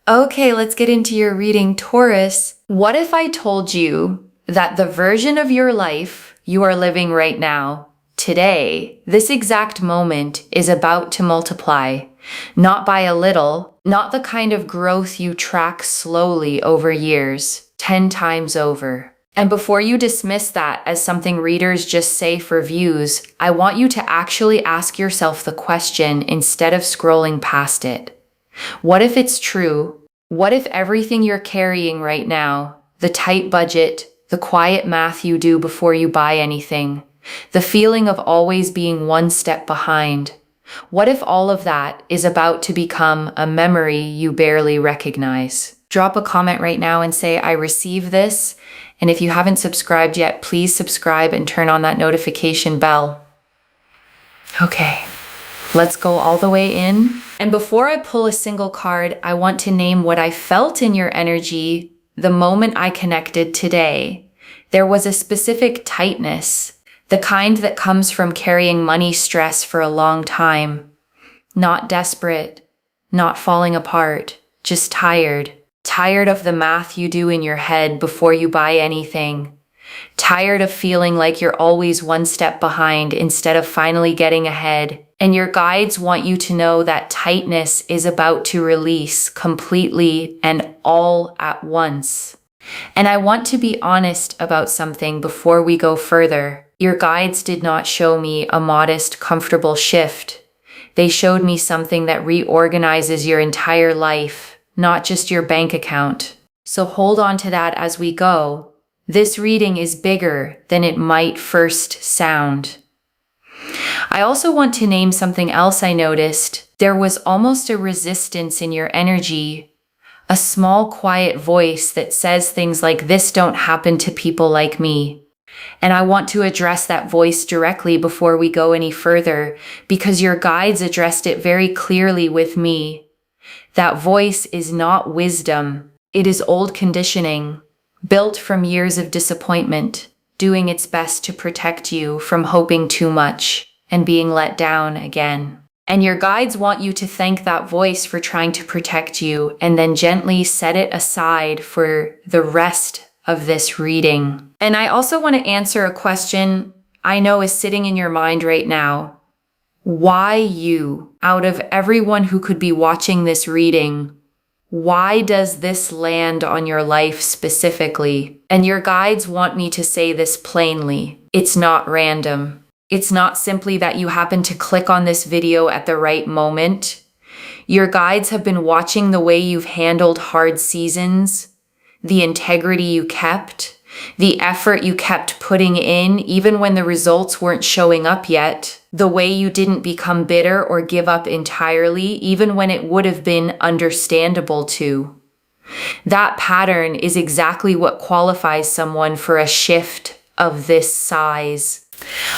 Okay, let's get into your reading, Taurus. What if I told you that the version of your life you are living right now, today, this exact moment, is about to multiply? Not by a little, not the kind of growth you track slowly over years, 10 times over. And before you dismiss that as something readers just say for views, I want you to actually ask yourself the question instead of scrolling past it. What if it's true? What if everything you're carrying right now, the tight budget, the quiet math you do before you buy anything, the feeling of always being one step behind, what if all of that is about to become a memory you barely recognize? Drop a comment right now and say, I receive this. And if you haven't subscribed yet, please subscribe and turn on that notification bell. Okay. Let's go all the way in. And before I pull a single card, I want to name what I felt in your energy the moment I connected today. There was a specific tightness, the kind that comes from carrying money stress for a long time. Not desperate, not falling apart, just tired. Tired of the math you do in your head before you buy anything. Tired of feeling like you're always one step behind instead of finally getting ahead. And your guides want you to know that tightness is about to release completely and all at once. And I want to be honest about something before we go further. Your guides did not show me a modest, comfortable shift. They showed me something that reorganizes your entire life, not just your bank account. So hold on to that as we go. This reading is bigger than it might first sound. I also want to name something else I noticed. There was almost a resistance in your energy, a small quiet voice that says things like, "This don't happen to people like me." And I want to address that voice directly before we go any further, because your guides addressed it very clearly with me. That voice is not wisdom. It is old conditioning, built from years of disappointment, doing its best to protect you from hoping too much and being let down again. And your guides want you to thank that voice for trying to protect you and then gently set it aside for the rest of this reading. And I also want to answer a question I know is sitting in your mind right now. Why you? Out of everyone who could be watching this reading, why does this land on your life specifically? And your guides want me to say this plainly. It's not random. It's not simply that you happen to click on this video at the right moment. Your guides have been watching the way you've handled hard seasons, the integrity you kept, the effort you kept putting in even when the results weren't showing up yet, the way you didn't become bitter or give up entirely even when it would have been understandable to. That pattern is exactly what qualifies someone for a shift of this size.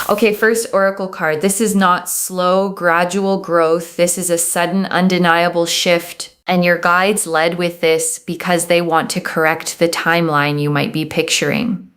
Okay, first oracle card. This is not slow, gradual growth. This is a sudden, undeniable shift. And your guides led with this because they want to correct the timeline you might be picturing.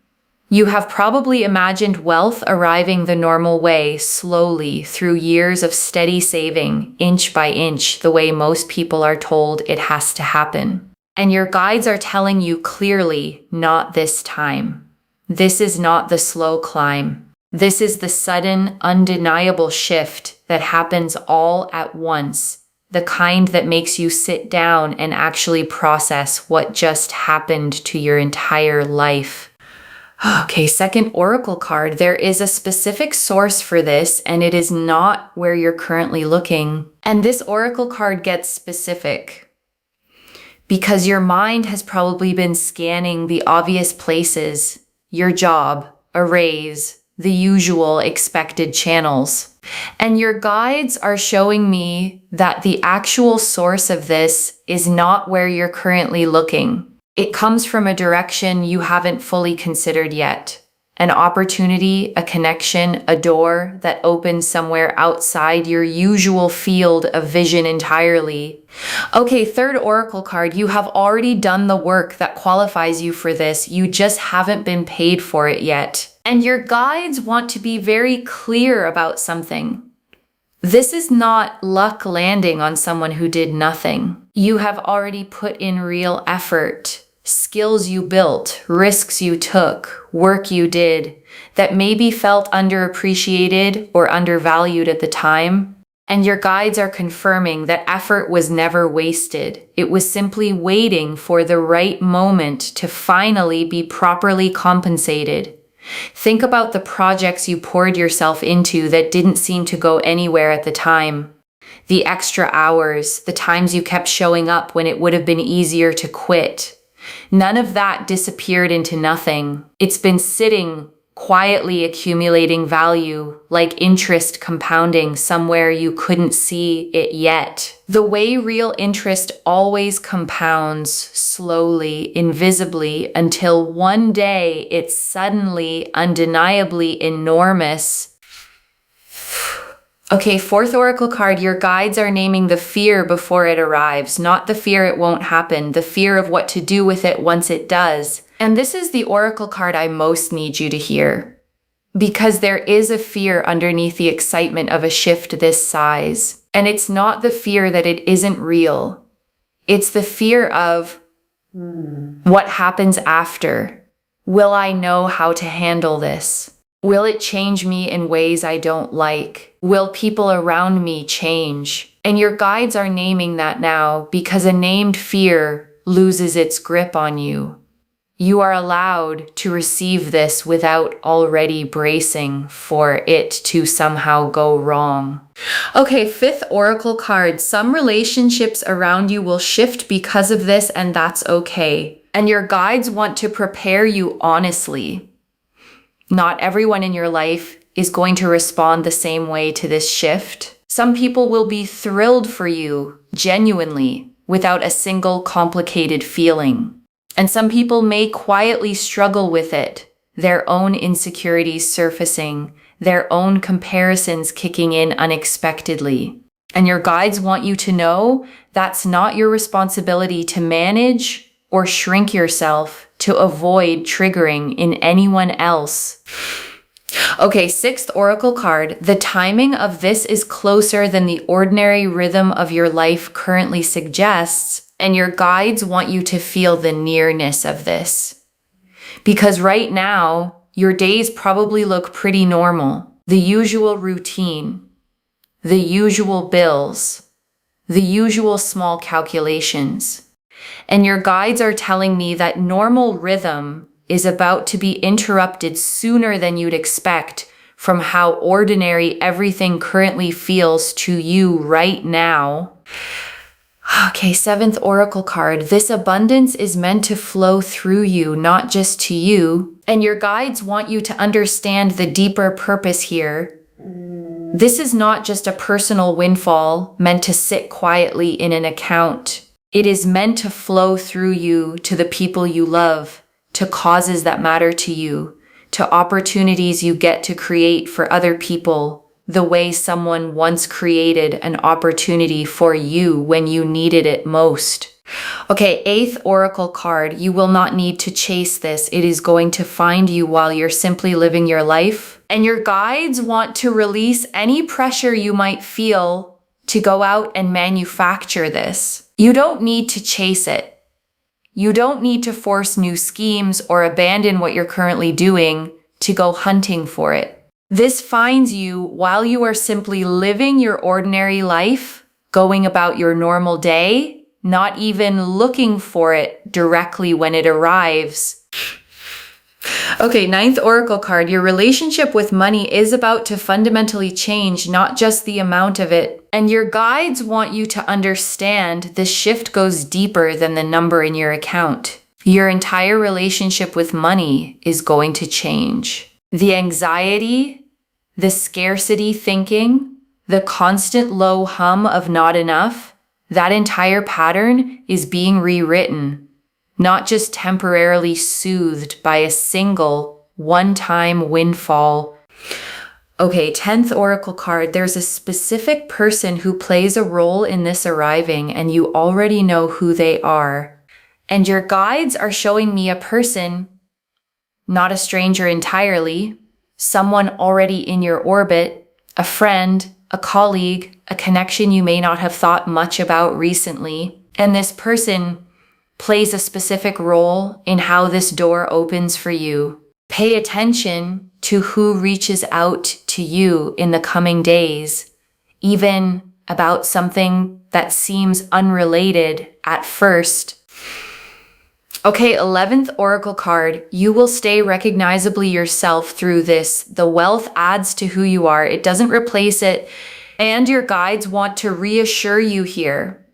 You have probably imagined wealth arriving the normal way, slowly, through years of steady saving, inch by inch, the way most people are told it has to happen. And your guides are telling you clearly, not this time. This is not the slow climb. This is the sudden, undeniable shift that happens all at once, the kind that makes you sit down and actually process what just happened to your entire life. Okay, second oracle card. There is a specific source for this, and it is not where you're currently looking. And this oracle card gets specific because your mind has probably been scanning the obvious places, your job, a raise, the usual expected channels. And your guides are showing me that the actual source of this is not where you're currently looking. It comes from a direction you haven't fully considered yet. An opportunity, a connection, a door that opens somewhere outside your usual field of vision entirely. Okay, third oracle card. You have already done the work that qualifies you for this. You just haven't been paid for it yet. And your guides want to be very clear about something. This is not luck landing on someone who did nothing. You have already put in real effort, skills you built, risks you took, work you did that maybe felt underappreciated or undervalued at the time. And your guides are confirming that effort was never wasted. It was simply waiting for the right moment to finally be properly compensated. Think about the projects you poured yourself into that didn't seem to go anywhere at the time. The extra hours, the times you kept showing up when it would have been easier to quit. None of that disappeared into nothing. It's been sitting, quietly accumulating value, like interest compounding somewhere you couldn't see it yet. The way real interest always compounds slowly, invisibly, until one day it's suddenly, undeniably enormous. Okay, fourth oracle card, your guides are naming the fear before it arrives, not the fear it won't happen, the fear of what to do with it once it does. And this is the oracle card I most need you to hear, because there is a fear underneath the excitement of a shift this size. And it's not the fear that it isn't real. It's the fear of what happens after. Will I know how to handle this? Will it change me in ways I don't like? Will people around me change? And your guides are naming that now because a named fear loses its grip on you. You are allowed to receive this without already bracing for it to somehow go wrong. Okay, fifth oracle card. Some relationships around you will shift because of this, and that's okay. And your guides want to prepare you honestly. Not everyone in your life is going to respond the same way to this shift. Some people will be thrilled for you, genuinely, without a single complicated feeling. And some people may quietly struggle with it, their own insecurities surfacing, their own comparisons kicking in unexpectedly. And your guides want you to know that's not your responsibility to manage or shrink yourself to avoid triggering in anyone else. Okay, sixth oracle card. The timing of this is closer than the ordinary rhythm of your life currently suggests, and your guides want you to feel the nearness of this. Because right now, your days probably look pretty normal. The usual routine, the usual bills, the usual small calculations. And your guides are telling me that normal rhythm is about to be interrupted sooner than you'd expect from how ordinary everything currently feels to you right now. Okay, seventh oracle card. This abundance is meant to flow through you, not just to you. And your guides want you to understand the deeper purpose here. This is not just a personal windfall meant to sit quietly in an account. It is meant to flow through you to the people you love, to causes that matter to you, to opportunities you get to create for other people, the way someone once created an opportunity for you when you needed it most. Okay, eighth oracle card. You will not need to chase this. It is going to find you while you're simply living your life. And your guides want to release any pressure you might feel to go out and manufacture this. You don't need to chase it. You don't need to force new schemes or abandon what you're currently doing to go hunting for it. This finds you while you are simply living your ordinary life, going about your normal day, not even looking for it directly when it arrives. Okay, ninth oracle card. Your relationship with money is about to fundamentally change, not just the amount of it. And your guides want you to understand this shift goes deeper than the number in your account. Your entire relationship with money is going to change. The anxiety, the scarcity thinking, the constant low hum of not enough, that entire pattern is being rewritten. Not just temporarily soothed by a single one-time windfall. Okay, 10th oracle card. There's a specific person who plays a role in this arriving, and you already know who they are. And your guides are showing me a person, not a stranger entirely, someone already in your orbit, a friend, a colleague, a connection you may not have thought much about recently. And this person plays a specific role in how this door opens for you. Pay attention to who reaches out to you in the coming days, even about something that seems unrelated at first. Okay, 11th Oracle card. You will stay recognizably yourself through this. The wealth adds to who you are. It doesn't replace it. And your guides want to reassure you here.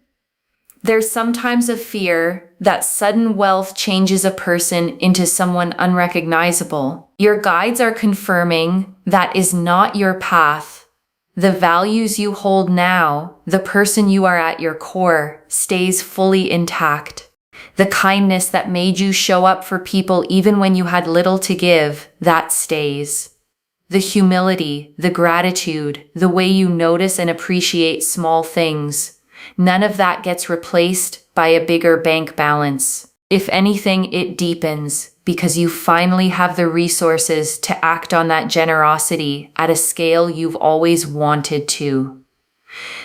There's sometimes a fear that sudden wealth changes a person into someone unrecognizable. Your guides are confirming that is not your path. The values you hold now, the person you are at your core, stays fully intact. The kindness that made you show up for people even when you had little to give, that stays. The humility, the gratitude, the way you notice and appreciate small things, none of that gets replaced by a bigger bank balance. If anything, it deepens because you finally have the resources to act on that generosity at a scale you've always wanted to.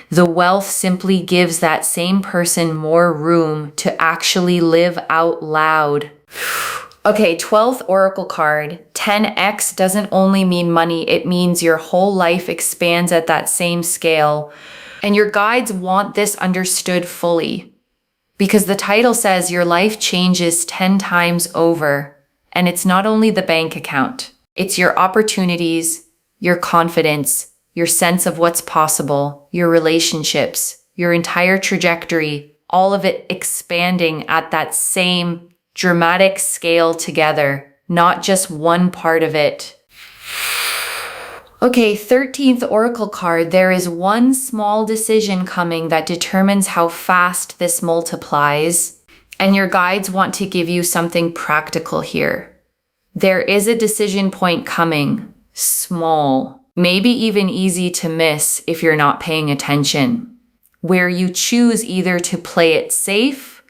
The wealth simply gives that same person more room to actually live out loud. Okay, 12th Oracle card. 10x doesn't only mean money, it means your whole life expands at that same scale. And your guides want this understood fully. Because the title says your life changes 10 times over. And it's not only the bank account. It's your opportunities, your confidence, your sense of what's possible, your relationships, your entire trajectory, all of it expanding at that same dramatic scale together, not just one part of it. Okay, 13th Oracle card. There is one small decision coming that determines how fast this multiplies, and your guides want to give you something practical here. There is a decision point coming, small. Maybe even easy to miss if you're not paying attention, where you choose either to play it safe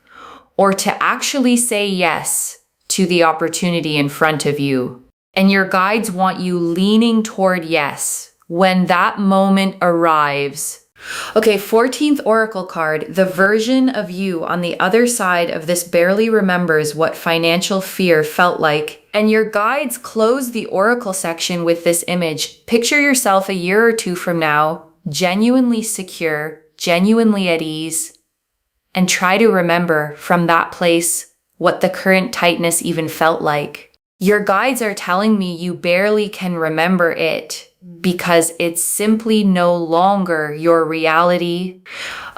or to actually say yes to the opportunity in front of you. And your guides want you leaning toward yes when that moment arrives. Okay, 14th Oracle card. The version of you on the other side of this barely remembers what financial fear felt like. And your guides close the Oracle section with this image. Picture yourself a year or two from now, genuinely secure, genuinely at ease, and try to remember from that place what the current tightness even felt like. Your guides are telling me you barely can remember it because it's simply no longer your reality.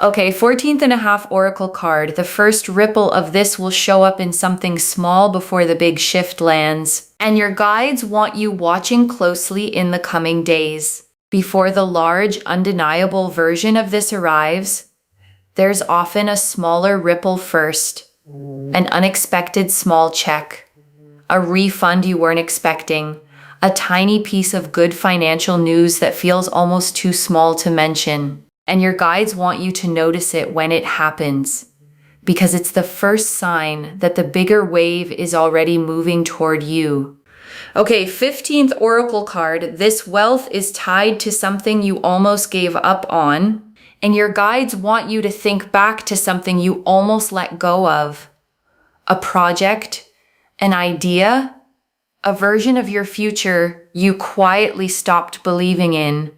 Okay, 14th and a half Oracle card. The first ripple of this will show up in something small before the big shift lands. And your guides want you watching closely in the coming days. Before the large, undeniable version of this arrives, there's often a smaller ripple first. An unexpected small check. A refund you weren't expecting. A tiny piece of good financial news that feels almost too small to mention. And your guides want you to notice it when it happens, because it's the first sign that the bigger wave is already moving toward you. Okay, 15th Oracle card. This wealth is tied to something you almost gave up on, and your guides want you to think back to something you almost let go of. A project, an idea, a version of your future you quietly stopped believing in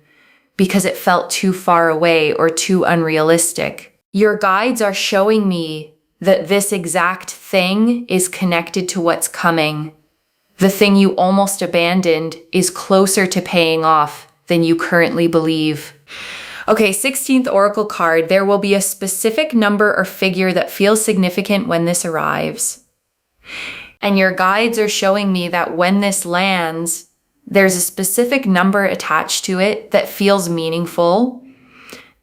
because it felt too far away or too unrealistic. Your guides are showing me that this exact thing is connected to what's coming. The thing you almost abandoned is closer to paying off than you currently believe. Okay, 16th Oracle card. There will be a specific number or figure that feels significant when this arrives. And your guides are showing me that when this lands, there's a specific number attached to it that feels meaningful,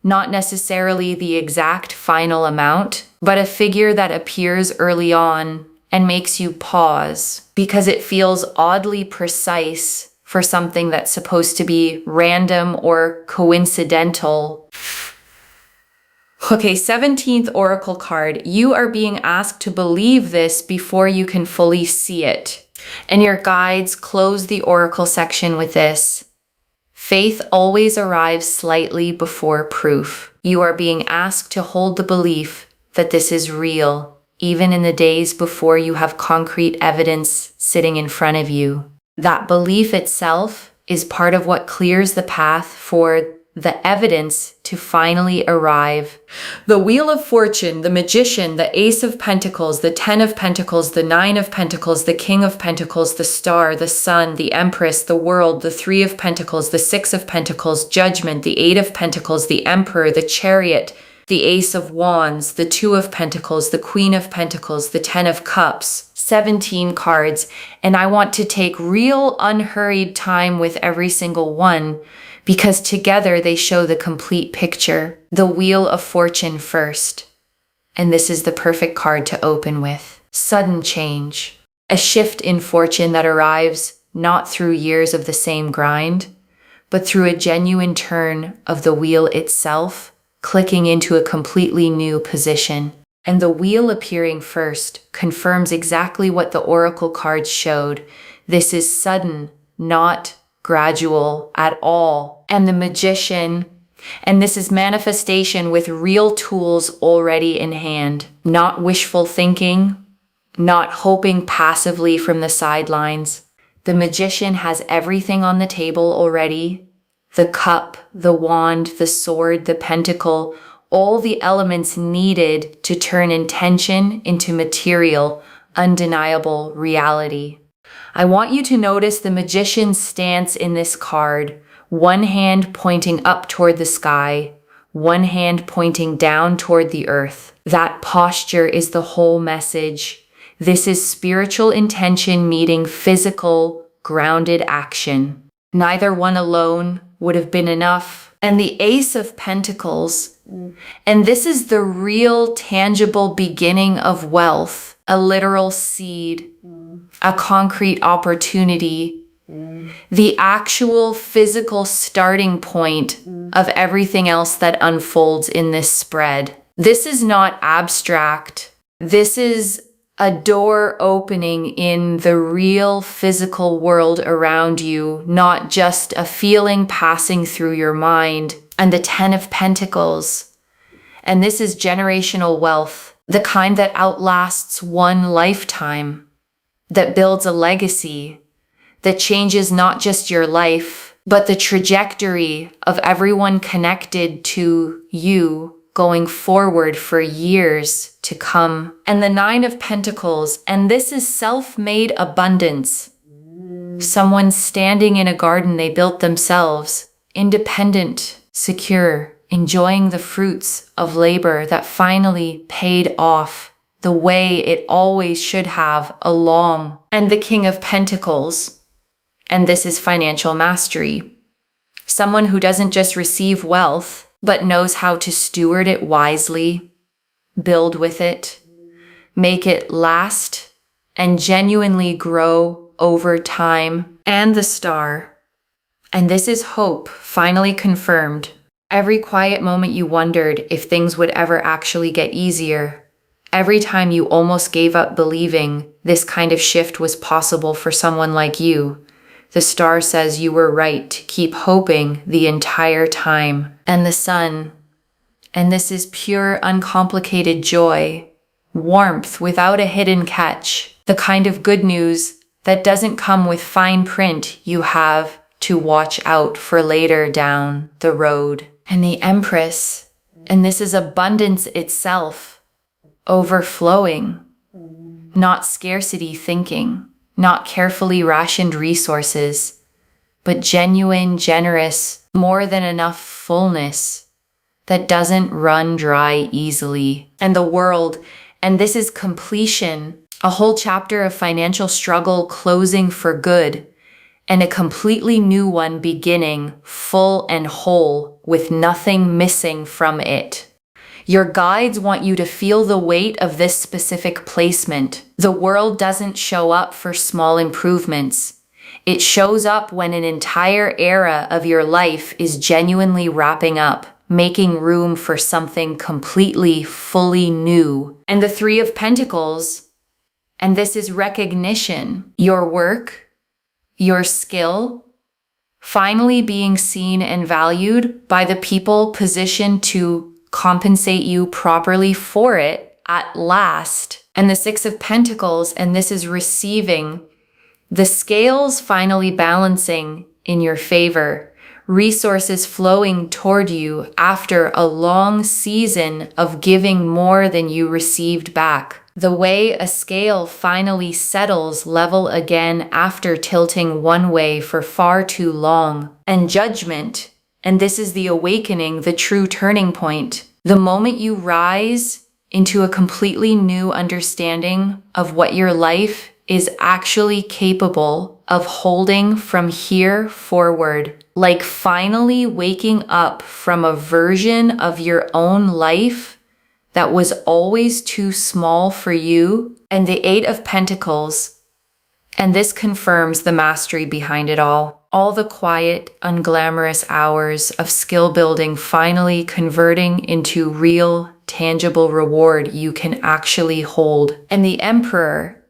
not necessarily the exact final amount, but a figure that appears early on and makes you pause because it feels oddly precise for something that's supposed to be random or coincidental. Okay, 17th Oracle card. You are being asked to believe this before you can fully see it. And your guides close the Oracle section with this. Faith always arrives slightly before proof. You are being asked to hold the belief that this is real, even in the days before you have concrete evidence sitting in front of you. That belief itself is part of what clears the path for the evidence to finally arrive. The Wheel of Fortune, the Magician, the Ace of Pentacles, the Ten of Pentacles, the Nine of Pentacles, the King of Pentacles, the Star, the Sun, the Empress, the World, the Three of Pentacles, the Six of Pentacles, Judgment, the Eight of Pentacles, the Emperor, the Chariot, the Ace of Wands, the Two of Pentacles, the Queen of Pentacles, the Ten of Cups. 17 cards, and I want to take real unhurried time with every single one because together they show the complete picture. The Wheel of Fortune first, and this is the perfect card to open with. Sudden change, a shift in fortune that arrives not through years of the same grind, but through a genuine turn of the wheel itself, clicking into a completely new position. And the wheel appearing first confirms exactly what the oracle cards showed. This is sudden, not gradual at all. And the Magician, and this is manifestation with real tools already in hand. Not wishful thinking, not hoping passively from the sidelines. The Magician has everything on the table already. The cup, the wand, the sword, the pentacle, all the elements needed to turn intention into material, undeniable reality. I want you to notice the Magician's stance in this card. One hand pointing up toward the sky, one hand pointing down toward the earth. That posture is the whole message. This is spiritual intention meeting physical, grounded action. Neither one alone would have been enough. And the Ace of Pentacles, and this is the real tangible beginning of wealth, a literal seed, a concrete opportunity, the actual physical starting point of everything else that unfolds in this spread. This is not abstract. This is a door opening in the real physical world around you, not just a feeling passing through your mind. And the Ten of Pentacles. And this is generational wealth, the kind that outlasts one lifetime, that builds a legacy, that changes not just your life, but the trajectory of everyone connected to you going forward for years to come. And the Nine of Pentacles, and this is self-made abundance. Someone standing in a garden they built themselves, independent, secure, enjoying the fruits of labor that finally paid off the way it always should have along. And the King of Pentacles, and this is financial mastery. Someone who doesn't just receive wealth, but knows how to steward it wisely, build with it, make it last, and genuinely grow over time. And the Star. And this is hope, finally confirmed. Every quiet moment you wondered if things would ever actually get easier. Every time you almost gave up believing this kind of shift was possible for someone like you. The Star says you were right to keep hoping the entire time. And the Sun. And this is pure, uncomplicated joy. Warmth without a hidden catch. The kind of good news that doesn't come with fine print you have to watch out for later down the road. And the Empress. And this is abundance itself. Overflowing. Not scarcity thinking. Not carefully rationed resources, but genuine, generous, more than enough fullness that doesn't run dry easily. And the World, and this is completion, a whole chapter of financial struggle closing for good, and a completely new one beginning, full and whole, with nothing missing from it. Your guides want you to feel the weight of this specific placement. The world doesn't show up for small improvements. It shows up when an entire era of your life is genuinely wrapping up, making room for something completely, fully new. And the Three of Pentacles, and this is recognition. Your work, your skill, finally being seen and valued by the people positioned to compensate you properly for it at last. And the Six of Pentacles, and this is receiving, the scales finally balancing in your favor, resources flowing toward you after a long season of giving more than you received back. The way a scale finally settles level again after tilting one way for far too long. And judgment, and this is the awakening, the true turning point. The moment you rise into a completely new understanding of what your life is actually capable of holding from here forward. Like finally waking up from a version of your own life that was always too small for you. And the Eight of Pentacles, and this confirms the mastery behind it all. All the quiet, unglamorous hours of skill building finally converting into real, tangible reward you can actually hold. And the Emperor,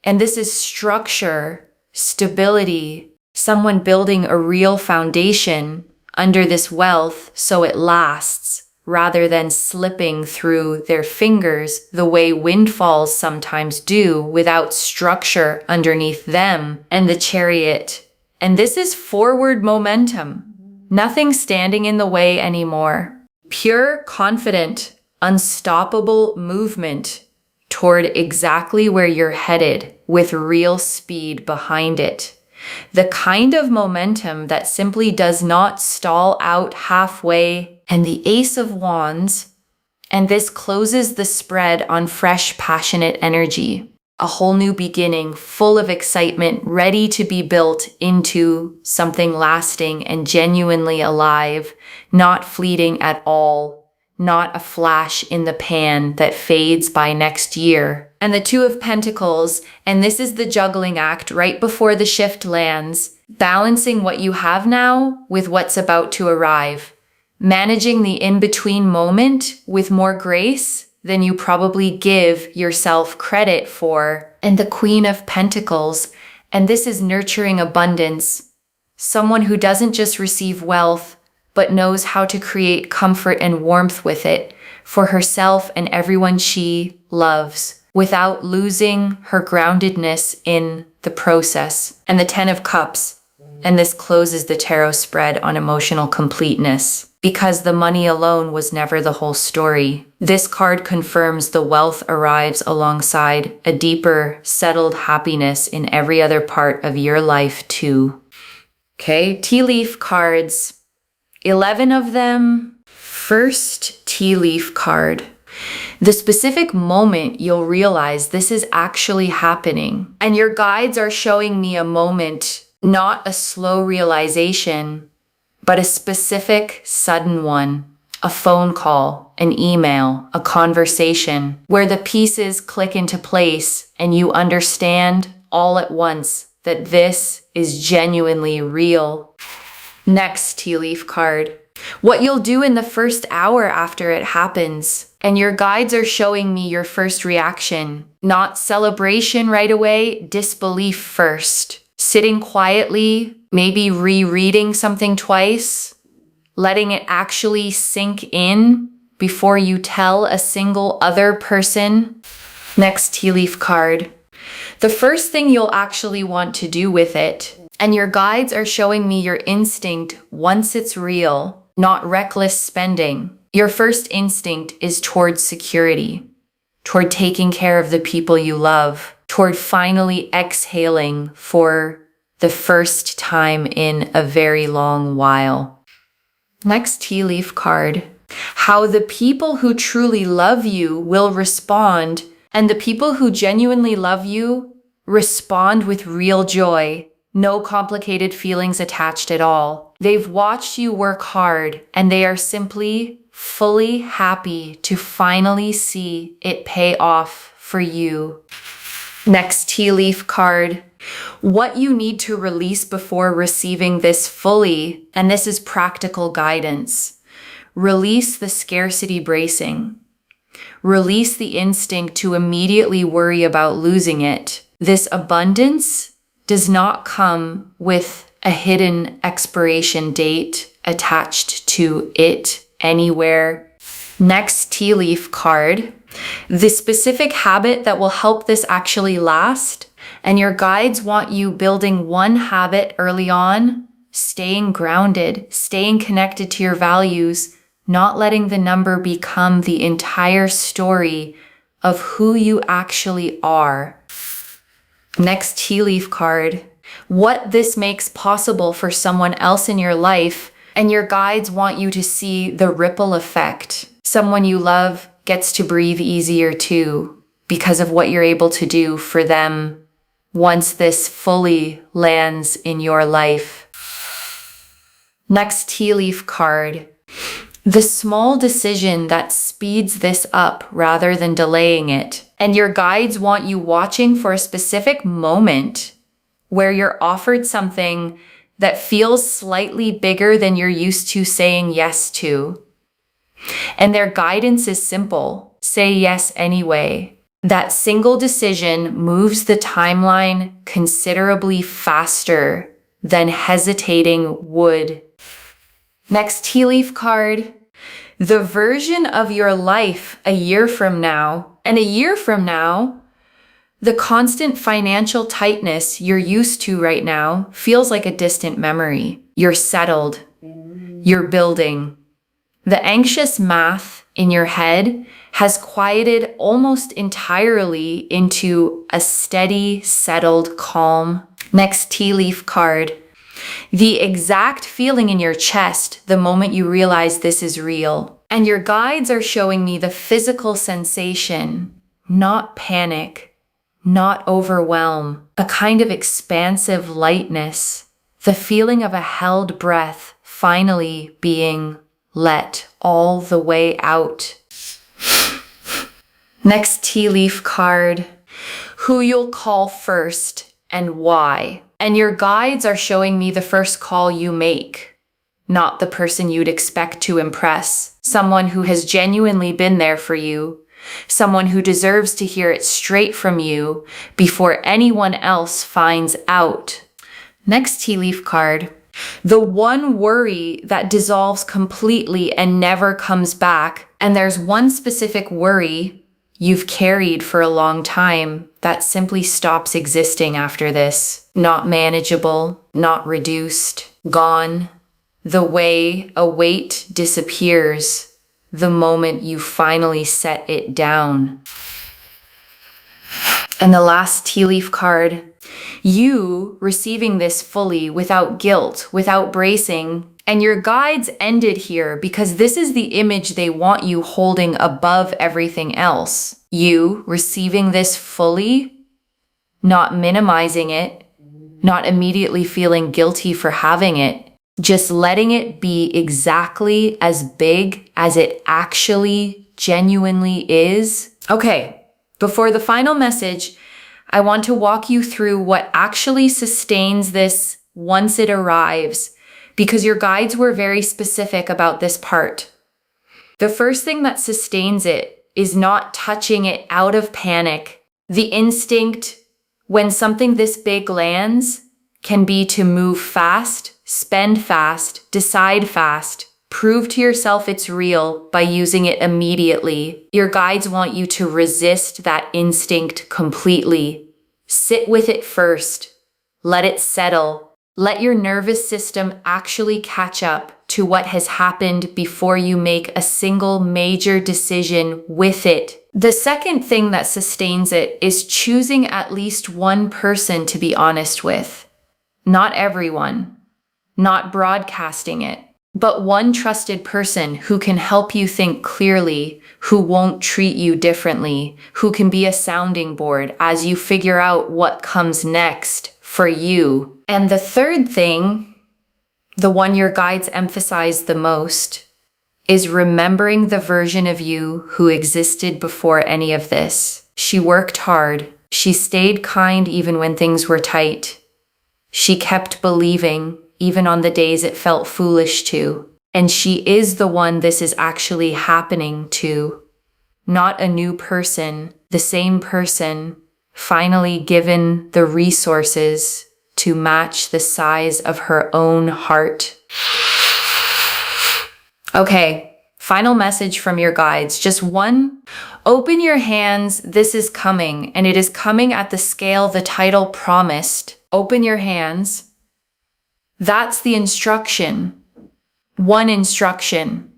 and this is structure, stability, someone building a real foundation under this wealth so it lasts, rather than slipping through their fingers the way windfalls sometimes do without structure underneath them. And the Chariot, and this is forward momentum, nothing standing in the way anymore. Pure, confident, unstoppable movement toward exactly where you're headed with real speed behind it. The kind of momentum that simply does not stall out halfway. And the Ace of Wands, and this closes the spread on fresh, passionate energy. A whole new beginning, full of excitement, ready to be built into something lasting and genuinely alive, not fleeting at all, not a flash in the pan that fades by next year. And the Two of Pentacles, and this is the juggling act right before the shift lands, balancing what you have now with what's about to arrive. Managing the in-between moment with more grace than you probably give yourself credit for. And the Queen of Pentacles, and this is nurturing abundance. Someone who doesn't just receive wealth, but knows how to create comfort and warmth with it for herself and everyone she loves, without losing her groundedness in the process. And the Ten of Cups, and this closes the tarot spread on emotional completeness. Because the money alone was never the whole story. This card confirms the wealth arrives alongside a deeper, settled happiness in every other part of your life too. Okay, tea leaf cards. 11 of them. First tea leaf card. The specific moment you'll realize this is actually happening. And your guides are showing me a moment, not a slow realization, but a specific, sudden one. A phone call, an email, a conversation, where the pieces click into place and you understand all at once that this is genuinely real. Next tea leaf card. What you'll do in the first hour after it happens. And your guides are showing me your first reaction. Not celebration right away, disbelief first. Sitting quietly, maybe rereading something twice, letting it actually sink in before you tell a single other person. Next tea leaf card. The first thing you'll actually want to do with it, and your guides are showing me your instinct once it's real, not reckless spending. Your first instinct is toward security, toward taking care of the people you love, toward finally exhaling for the first time in a very long while. Next tea leaf card. How the people who truly love you will respond, and the people who genuinely love you respond with real joy. No complicated feelings attached at all. They've watched you work hard, and they are simply fully happy to finally see it pay off for you. Next tea leaf card. What you need to release before receiving this fully, and this is practical guidance. Release the scarcity bracing. Release the instinct to immediately worry about losing it. This abundance does not come with a hidden expiration date attached to it anywhere. Next tea leaf card, the specific habit that will help this actually last. And your guides want you building one habit early on, staying grounded, staying connected to your values, not letting the number become the entire story of who you actually are. Next tea leaf card, what this makes possible for someone else in your life, and your guides want you to see the ripple effect. Someone you love gets to breathe easier too because of what you're able to do for them once this fully lands in your life. Next tea leaf card, the small decision that speeds this up rather than delaying it. And your guides want you watching for a specific moment where you're offered something that feels slightly bigger than you're used to saying yes to. And their guidance is simple. Say yes anyway. That single decision moves the timeline considerably faster than hesitating would. Next tea leaf card, the version of your life a year from now. And a year from now, the constant financial tightness you're used to right now feels like a distant memory. You're settled. You're building. The anxious math in your head has quieted almost entirely into a steady, settled calm. Next tea leaf card, the exact feeling in your chest the moment you realize this is real. And your guides are showing me the physical sensation, not panic, not overwhelm, a kind of expansive lightness, the feeling of a held breath finally being let all the way out. Next tea leaf card, who you'll call first and why. And your guides are showing me the first call you make, not the person you'd expect to impress. Someone who has genuinely been there for you. Someone who deserves to hear it straight from you before anyone else finds out. Next tea leaf card, the one worry that dissolves completely and never comes back. And there's one specific worry you've carried for a long time that simply stops existing after this. Not manageable, not reduced, gone. The way a weight disappears the moment you finally set it down. And the last tea leaf card, you receiving this fully without guilt, without bracing. And your guides ended here because this is the image they want you holding above everything else. You receiving this fully, not minimizing it, not immediately feeling guilty for having it, just letting it be exactly as big as it actually genuinely is. Okay, before the final message, I want to walk you through what actually sustains this once it arrives, because your guides were very specific about this part. The first thing that sustains it is not touching it out of panic. The instinct when something this big lands can be to move fast, spend fast, decide fast, prove to yourself it's real by using it immediately. Your guides want you to resist that instinct completely. Sit with it first. Let it settle. Let your nervous system actually catch up to what has happened before you make a single major decision with it. The second thing that sustains it is choosing at least one person to be honest with. Not everyone. Not broadcasting it, but one trusted person who can help you think clearly, who won't treat you differently, who can be a sounding board as you figure out what comes next for you. And the third thing, the one your guides emphasize the most, is remembering the version of you who existed before any of this. She worked hard. She stayed kind even when things were tight. She kept believing even on the days it felt foolish to. And she is the one this is actually happening to. Not a new person, the same person, finally given the resources to match the size of her own heart. Okay, final message from your guides. Just one. Open your hands. This is coming, and it is coming at the scale the title promised. Open your hands. That's the instruction. One instruction.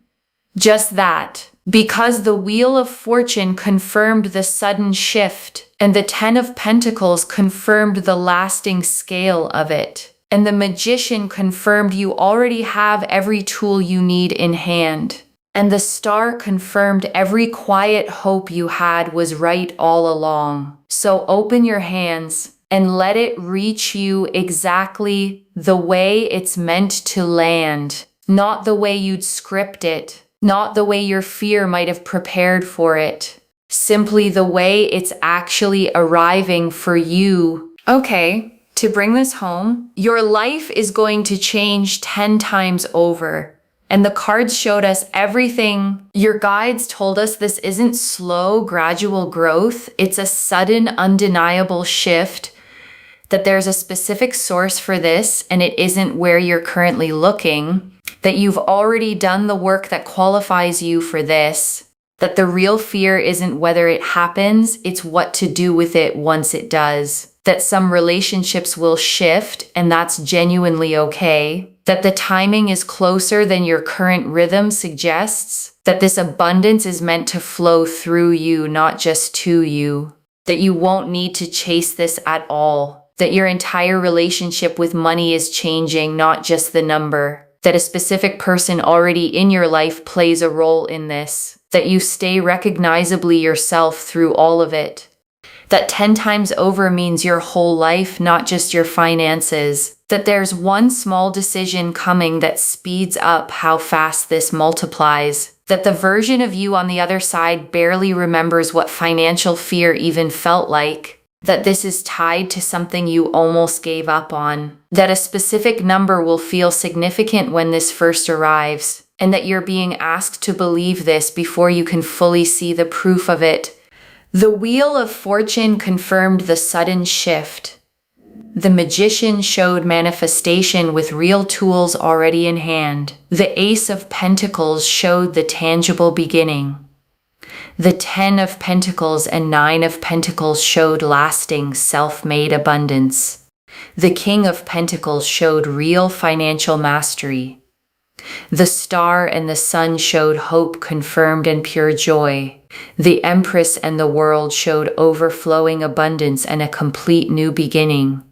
Just that. Because the Wheel of Fortune confirmed the sudden shift, and the Ten of Pentacles confirmed the lasting scale of it. And the Magician confirmed you already have every tool you need in hand. And the Star confirmed every quiet hope you had was right all along. So open your hands and let it reach you exactly the way it's meant to land. Not the way you'd script it. Not the way your fear might have prepared for it. Simply the way it's actually arriving for you. Okay, to bring this home, your life is going to change 10 times over. And the cards showed us everything. Your guides told us this isn't slow, gradual growth. It's a sudden, undeniable shift. That there's a specific source for this, and it isn't where you're currently looking. That you've already done the work that qualifies you for this. That the real fear isn't whether it happens, it's what to do with it once it does. That some relationships will shift, and that's genuinely okay. That the timing is closer than your current rhythm suggests. That this abundance is meant to flow through you, not just to you. That you won't need to chase this at all. That your entire relationship with money is changing, not just the number. That a specific person already in your life plays a role in this. That you stay recognizably yourself through all of it. That 10 times over means your whole life, not just your finances. That there's one small decision coming that speeds up how fast this multiplies. That the version of you on the other side barely remembers what financial fear even felt like. That this is tied to something you almost gave up on. That a specific number will feel significant when this first arrives. And that you're being asked to believe this before you can fully see the proof of it. The Wheel of Fortune confirmed the sudden shift. The Magician showed manifestation with real tools already in hand. The Ace of Pentacles showed the tangible beginning. The 10 of Pentacles and 9 of Pentacles showed lasting, self-made abundance. The King of Pentacles showed real financial mastery. The Star and the Sun showed hope confirmed and pure joy. The Empress and the World showed overflowing abundance and a complete new beginning.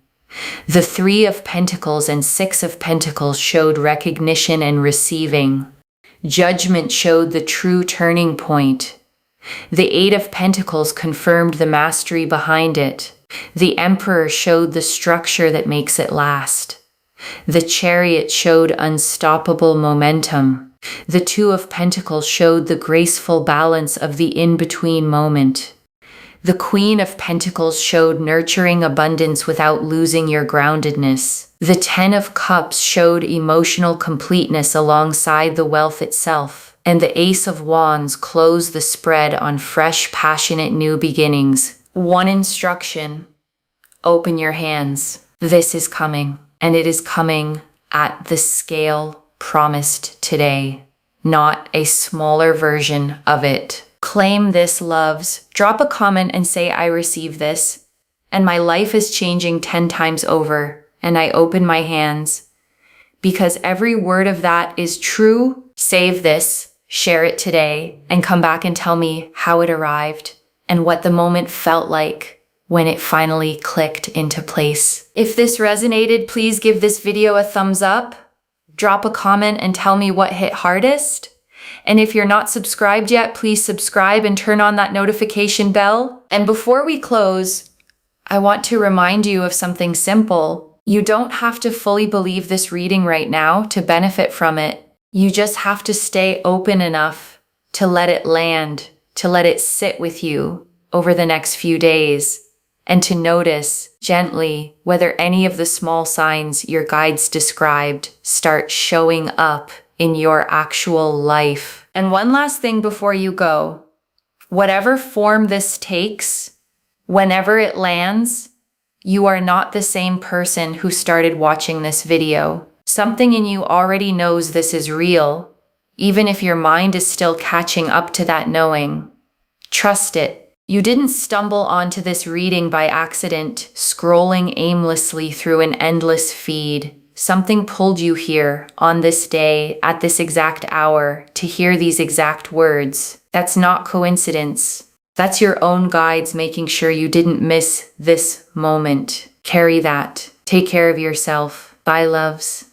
The 3 of Pentacles and 6 of Pentacles showed recognition and receiving. Judgment showed the true turning point. The 8 of Pentacles confirmed the mastery behind it. The Emperor showed the structure that makes it last. The Chariot showed unstoppable momentum. The 2 of Pentacles showed the graceful balance of the in-between moment. The Queen of Pentacles showed nurturing abundance without losing your groundedness. The 10 of Cups showed emotional completeness alongside the wealth itself. And the Ace of Wands closed the spread on fresh, passionate new beginnings. One instruction. Open your hands. This is coming. And it is coming at the scale promised today. Not a smaller version of it. Claim this, loves. Drop a comment and say, I receive this. And my life is changing 10 times over. And I open my hands. Because every word of that is true. Save this. Share it today and come back and tell me how it arrived and what the moment felt like when it finally clicked into place. If this resonated, please give this video a thumbs up, drop a comment and tell me what hit hardest. And if you're not subscribed yet, please subscribe and turn on that notification bell. And before we close, I want to remind you of something simple. You don't have to fully believe this reading right now to benefit from it. You just have to stay open enough to let it land, to let it sit with you over the next few days, and to notice gently whether any of the small signs your guides described start showing up in your actual life. And one last thing before you go, whatever form this takes, whenever it lands, You are not the same person who started watching this video. Something in you already knows this is real, even if your mind is still catching up to that knowing. Trust it. You didn't stumble onto this reading by accident, scrolling aimlessly through an endless feed. Something pulled you here, on this day, at this exact hour, to hear these exact words. That's not coincidence. That's your own guides making sure you didn't miss this moment. Carry that. Take care of yourself. Bye, loves.